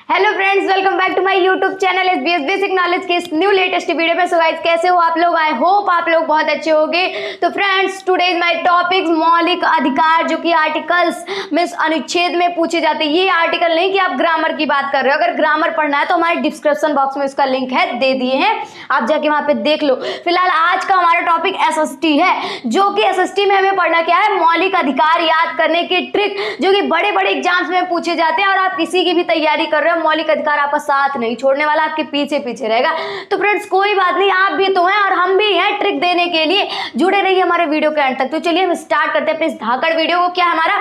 Hello friends, welcome back to my YouTube channel SBS basic knowledge के इस new latest video में। So guys, कैसे हो आप लोग? आई होप आप लोग बहुत अच्छे होंगे। तो friends, today is my topic मौलिक अधिकार, जो कि आर्टिकल्स मींस अनुच्छेद में पूछे जाते हैं। ये आर्टिकल नहीं कि आप ग्रामर की बात कर रहे हो। अगर ग्रामर पढ़ना है तो हमारे डिस्क्रिप्शन बॉक्स में उसका लिंक है, दे दिए हैं, आप जाके वहां पे देख लो। फिलहाल आज का हमारा टॉपिक एसएसटी है, जो कि एसएसटी में हमें पढ़ना क्या है, मौलिक अधिकार याद करने की ट्रिक, जो कि बड़े बड़े एग्जाम्स में पूछे जाते हैं। और आप किसी की भी तैयारी कर रहे हो, मौलिक अधिकार आपका साथ नहीं छोड़ने वाला, आपके पीछे पीछे रहेगा। तो फ्रेंड्स, कोई बात नहीं, आप भी तो हैं और हम भी हैं ट्रिक देने के लिए। जुड़े रहिए हमारे वीडियो के अंत तक। तो चलिए हम स्टार्ट करते हैं अपने इस धाकड़ वीडियो को। क्या हमारा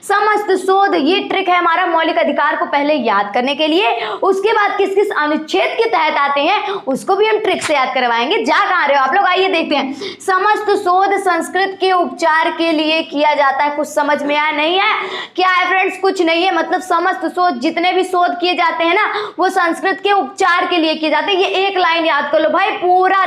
समस्त शोध, ये ट्रिक है हमारा मौलिक अधिकार को पहले याद करने के लिए। उसके बाद किस किस अनुच्छेद के तहत आते हैं उसको भी हम ट्रिक से याद करवाएंगे। जा कहां रहे हो आप लोग, आइए देखते हैं। समस्त शोध संस्कृत के उपचार के लिए किया जाता है। कुछ समझ में आया? नहीं है? क्या है फ्रेंड्स? कुछ नहीं है। मतलब समस्त शोध, जितने भी शोध किए जाते हैं ना, वो संस्कृत के उपचार के लिए किए जाते हैं। ये एक लाइन याद कर लो भाई, पूरा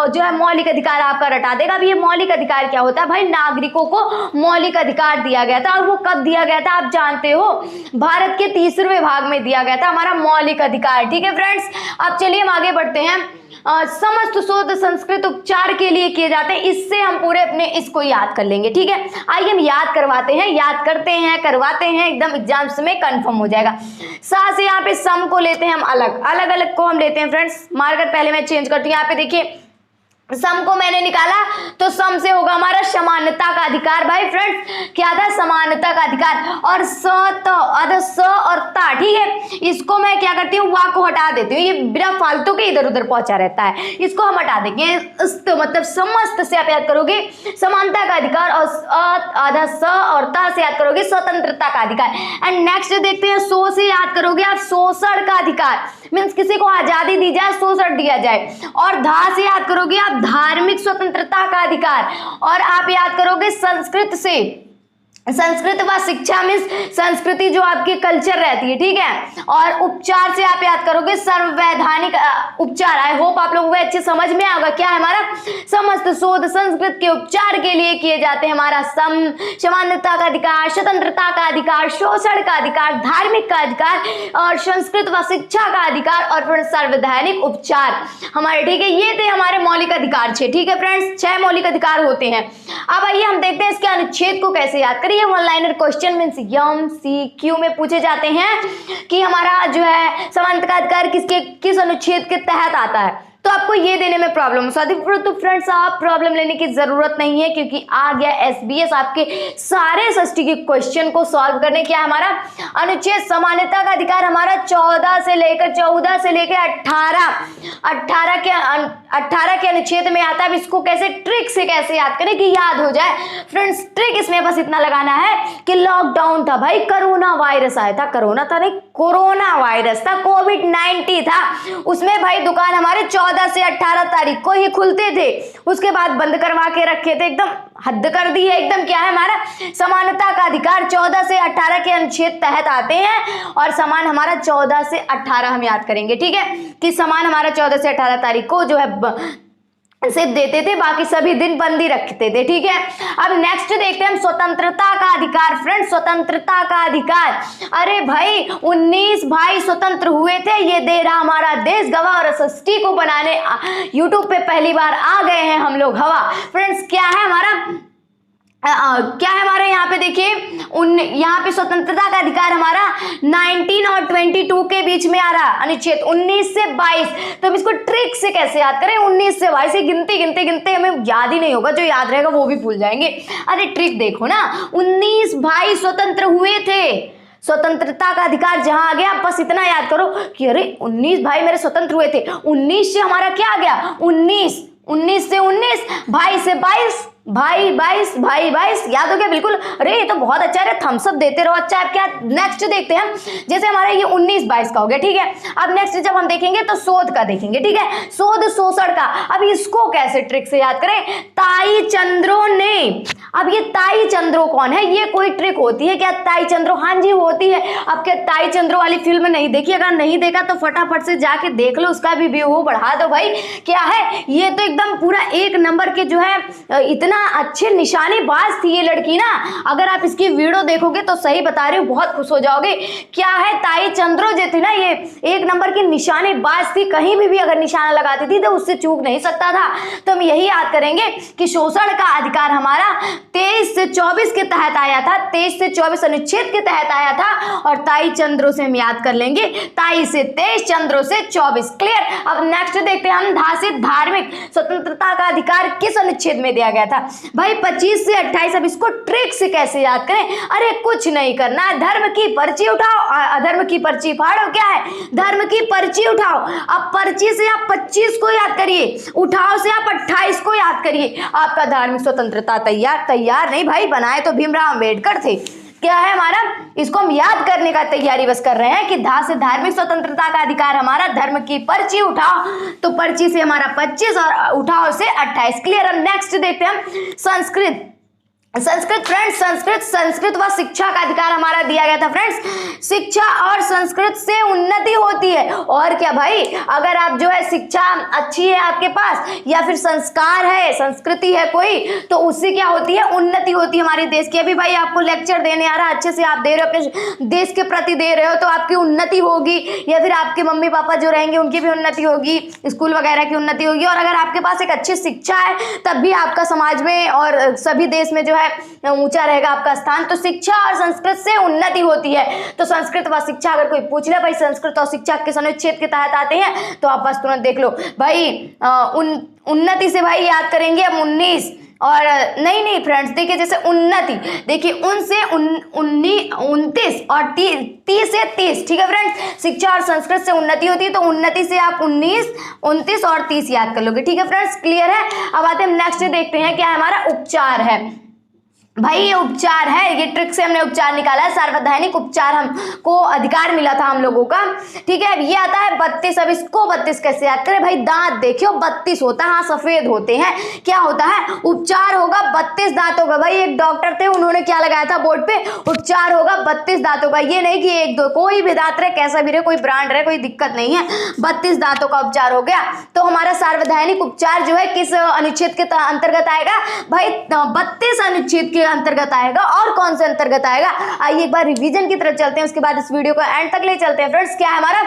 जो है मौलिक अधिकार आपका रटा देगा। अब ये मौलिक अधिकार क्या होता है भाई? नागरिकों को मौलिक अधिकार दिया गया था। और वो कब दिया गया था आप जानते हो? भारत के 30वें भाग में दिया गया था हमारा मौलिक अधिकार। ठीक है फ्रेंड्स, अब चलिए हम आगे बढ़ते हैं। समस्त शोध संस्कृत उपचार के लिए किए जाते हैं। इससे हम पूरे अपने इसको याद कर लेंगे। ठीक है, आइए हम याद करवाते हैं, याद करते हैं, करवाते हैं, एकदम एग्जाम्स में कंफर्म हो जाएगा। सा से यहाँ पे सम को लेते हैं हम अलग अलग को हम लेते हैं फ्रेंड्स। मार्कर पहले मैं चेंज करती हूँ। यहाँ पे देखिए, सम को मैंने निकाला तो सम से होगा हमारा समानता का अधिकार। भाई फ्रेंड्स, क्या था? समानता का अधिकार। और स और ता, ठीक है, इसको मैं क्या करती हूँ, वा को हटा देती हूँ। ये बिना फालतू के इधर उधर पहुंचा रहता है, इसको हम हटा देंगे। मतलब समस्त से आप याद करोगे समानता का अधिकार, और आधा स और ता से याद करोगे स्वतंत्रता का अधिकार। एंड नेक्स्ट देखते हैं, सो से याद करोगे आप शोषण का अधिकार, मीन्स किसी को आजादी दी जाए, शोषण दिया जाए। और धा से याद करोगे आप धार्मिक स्वतंत्रता का अधिकार। और आप याद करोगे संस्कृत से, संस्कृत व शिक्षा में संस्कृति जो आपकी कल्चर रहती है, ठीक है। और उपचार से आप याद करोगे संवैधानिक उपचार। आई होप आप लोगों को अच्छे समझ में आएगा। क्या है हमारा? समस्त शोध संस्कृत के उपचार के लिए किए जाते हैं। हमारा समानता का अधिकार, स्वतंत्रता का अधिकार, शोषण का अधिकार, धार्मिक का अधिकार, और संस्कृत व शिक्षा का अधिकार, और फिर संवैधानिक उपचार हमारे। ठीक है, ये थे हमारे मौलिक अधिकार 6। ठीक है फ्रेंड्स, 6 मौलिक अधिकार होते हैं। अब आइए हम देखते हैं इसके अनुच्छेद को कैसे याद करें। ये one liner question means MCQ में पूछे जाते हैं कि हमारा जो है समानता का अधिकार किस अनुच्छेद के तहत आता है। तो आपको ये देने में प्रॉब्लम हो सकती है। तो फ्रेंड्स, आप प्रॉब्लम लेने की जरूरत नहीं है, क्योंकि आ गया SBS आपके सारे एसएसटी के क्वेश्चन को सॉल्व करने। क्या हमारा अनुच्छेद समानता का अधिकार हमारा 14 से लेकर 18 के अनुच्छेद में आता है। अब इसको कैसे ट्रिक से कैसे याद करें कि याद हो जाए फ्रेंड्स? ट्रिक इसमें बस इतना लगाना है कि लॉकडाउन था भाई, कोरोना वायरस आया था, कोरोना था नहीं, कोरोना वायरस था, कोविड-19 था। उसमें भाई दुकान हमारे 14 से 18 तारीख को ही खुलते थे, उसके बाद बंद करवा के रखे थे। एकदम हद कर दी है एकदम। क्या है हमारा समानता का अधिकार? 14 से 18 के अनुच्छेद तहत आते हैं। और समान हमारा 14 से 18 हम याद करेंगे। ठीक है, कि समान हमारा 14 से 18 तारीख को जो है सिर्फ देते थे, बाकी सभी दिन बंदी रखते थे। ठीक है, अब नेक्स्ट देखते हैं हम स्वतंत्रता का अधिकार। फ्रेंड्स, स्वतंत्रता का अधिकार, अरे भाई 19 भाई स्वतंत्र हुए थे, ये दे रहा हमारा देश गवाह। और एसएसटी को बनाने यूट्यूब पे पहली बार आ गए हैं हम लोग हवा। फ्रेंड्स, क्या है हमारा क्या है हमारे यहाँ पे देखिए, यहाँ पे स्वतंत्रता का अधिकार हमारा 19 और 22 के बीच में आ रहा अनुच्छेद 19 से 22। तो हम इसको ट्रिक से कैसे याद करें? 19 से 22 गिनते हमें याद ही नहीं होगा, जो याद रहेगा वो भी भूल जाएंगे। अरे ट्रिक देखो ना, 19 भाई स्वतंत्र हुए थे, स्वतंत्रता का अधिकार जहां आ गया, बस इतना याद करो कि अरे 19 भाई मेरे स्वतंत्र हुए थे। 19 से हमारा क्या आ गया? 19 से 19, भाई से 22, भाई 22 याद हो गया बिल्कुल। अरे ये तो बहुत अच्छा है, थम्स अप देते रहो। अच्छा है क्या? नेक्स्ट देखते हैं हम, जैसे हमारा ये 19-22 का हो गया। ठीक है, अब नेक्स्ट जब हम देखेंगे तो शोध का देखेंगे। ठीक है, शोध शोषण का। अब इसको कैसे ट्रिक से याद करें? ताई चंद्रो ने, अब ये ताई चंद्रो कौन है? ये कोई ट्रिक होती है क्या ताई चंद्रो? हाँ जी होती है। अब क्या ताई चंद्रो वाली फिल्म नहीं देखी? अगर नहीं देखा तो फटाफट से जाके देख लो, उसका भी व्यू बढ़ा दो भाई। क्या है ये? तो एकदम पूरा 1 नंबर के जो है इतना इतना अच्छे निशानेबाज थी ये लड़की ना, अगर आप इसकी वीडियो देखोगे तो सही बता रही हूँ बहुत खुश हो जाओगे। क्या है, ताई चंद्रो जो थी ना ये एक नंबर की निशानेबाज थी, कहीं भी अगर निशाना लगाती थी तो उससे चूक नहीं सकता था। तो हम यही याद करेंगे कि शोषण का अधिकार हमारा 23 से 24 के तहत आया था, 23 से 24 अनुच्छेद के तहत आया था। और ताई चंद्रो से हम याद कर लेंगे, ताई से 23, चंद्रो से 24। क्लियर। अब नेक्स्ट देखते हैं हम, धा से धार्मिक स्वतंत्रता का अधिकार किस अनुच्छेद में दिया गया था? भाई 25 से 28। अब इसको ट्रिक से कैसे याद करें? अरे कुछ नहीं करना है, धर्म की पर्ची उठाओ, अधर्म की पर्ची फाड़ो। क्या है? धर्म की पर्ची उठाओ। अब पर्ची से आप 25 को याद करिए, उठाओ से आप 28 को याद करिए, आपका धार्मिक स्वतंत्रता तैयार नहीं भाई, बनाए तो भीमराव अंबेडकर थे। क्या है हमारा, इसको हम याद करने का तैयारी बस कर रहे हैं कि धा से धार्मिक स्वतंत्रता का अधिकार हमारा, धर्म की पर्ची उठाओ, तो पर्ची से हमारा 25 और उठाओ से 28। क्लियर। नेक्स्ट देखते हैं हम, संस्कृत फ्रेंड्स, संस्कृत व शिक्षा का अधिकार हमारा दिया गया था। फ्रेंड्स शिक्षा और संस्कृत से उन्नति होती है। और क्या भाई, अगर आप जो है शिक्षा अच्छी है आपके पास, या फिर संस्कार है, संस्कृति है कोई, तो उससे क्या होती है? उन्नति होती है हमारे देश की। अभी भाई आपको लेक्चर देने आ रहा है, अच्छे से आप दे रहे हो, अपने देश के प्रति दे रहे हो, तो आपकी उन्नति होगी, या फिर आपके मम्मी पापा जो रहेंगे उनकी भी उन्नति होगी, स्कूल वगैरह की उन्नति होगी। और अगर आपके पास एक अच्छी शिक्षा है तब भी आपका समाज में और सभी देश में जो है ऊंचा रहेगा आपका स्थान। तो शिक्षा और संस्कृत से उन्नति होती है। तो संस्कृत व शिक्षा, अगर कोई पूछ ले भाई संस्कृत और शिक्षा किस अनुच्छेद के तहत आते हैं, तो आप बस तुरंत देख लो भाई, उन्नति से भाई याद करेंगे हम 19 और नहीं फ्रेंड्स, देखिए जैसे उन्नति, देखिए 29 और 30 से 30। ठीक है फ्रेंड्स, शिक्षा और संस्कृत से उन्नति होती है, तो उन्नति से आप 19, 29 और 30 याद कर लोगे। ठीक है फ्रेंड्स, क्लियर है। अब आते हैं नेक्स्ट देखते हैं, क्या हमारा उपचार है। भाई ये उपचार है, ये ट्रिक से हमने उपचार निकाला है, सार्वधानिक उपचार हमको अधिकार मिला था हम लोगों का। ठीक है, ये आता है 32। अब इसको 32 कैसे याद करें? भाई दांत देखियो 32 होता है, हाँ सफेद होते हैं। क्या होता है? उपचार होगा 32 दांतों का। भाई एक डॉक्टर थे, उन्होंने क्या लगाया था बोर्ड पे? उपचार होगा 32 दांतों का। ये नहीं कि 1-2, कोई भी दांत रहे, कैसा भी रहे, कोई ब्रांड रहे, कोई दिक्कत नहीं है, 32 दांतों का उपचार हो गया। तो हमारा सार्वधानिक उपचार जो है किस अनुच्छेद के अंतर्गत आएगा? भाई 32 अनुच्छेद के अंतर्गत आएगा। और कौन से अंतर्गत आएगा? आइए एक बार रिवीजन की तरफ चलते हैं, उसके बाद इस वीडियो को एंड तक ले चलते हैं। फ्रेंड्स क्या है हमारा,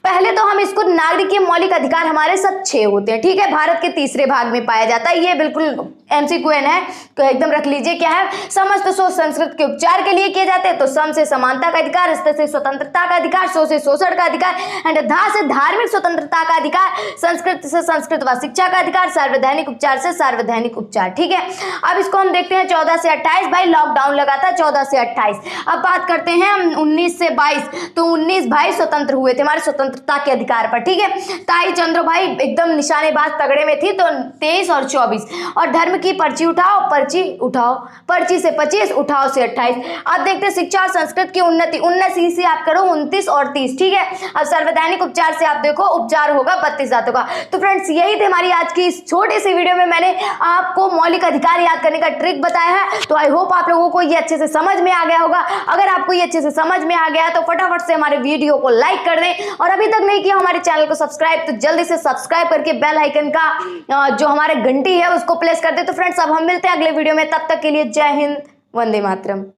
पहले तो हम इसको नागरिक के मौलिक अधिकार हमारे सब 6 होते हैं। ठीक है, भारत के तीसरे भाग में पाया जाता है, ये बिल्कुल MCQN है, तो एकदम रख लीजिए। क्या है? समस्त सोच संस्कृत के उपचार के लिए किए जाते हैं। तो सम से समानता का अधिकार, स्तर से स्वतंत्रता का अधिकार, सो से शोषण का अधिकार, एंड धा से धार्मिक स्वतंत्रता का अधिकार, संस्कृत से संस्कृत व शिक्षा का अधिकार, सार्वधानिक उपचार से सार्वधानिक उपचार। ठीक है, अब इसको हम देखते हैं 14 से 28। भाई लॉकडाउन लगा था 14 से 28। अब बात करते हैं हम 19 से 22। तो 19 भाई स्वतंत्र हुए थे हमारे स्वतंत्रता के अधिकार पर। ठीक है, ताई चंद्रो भाई एकदम निशानेबाज तगड़े में थी, तो 23 और 24। और धर्म की पर्ची उठाओ, पर्ची उठाओ, पर्ची से 25, उठाओ से 28। अब देखते हैं शिक्षा और संस्कृत की उन्नति, 19 से आप करो 29 और 30। ठीक है, अब सार्वधानिक उपचार से आप देखो उपचार होगा 32 दांतों का। तो फ्रेंड्स यही थे हमारी आज की इस छोटी सी वीडियो में, मैंने आपको मौलिक अधिकार याद करने का ट्रिक बताया है। तो आई होप आप लोगों को ये अच्छे से समझ में आ गया होगा। अगर आपको ये अच्छे से समझ में आ गया तो फटाफट से हमारे वीडियो को लाइक कर दें, और अभी तक नहीं किया हमारे चैनल को सब्सक्राइब तो जल्दी से सब्सक्राइब करके बेल आइकन का जो हमारे घंटी है उसको प्रेस कर दे। तो फ्रेंड्स अब हम मिलते हैं अगले वीडियो में, तब तक के लिए जय हिंद, वंदे मातरम।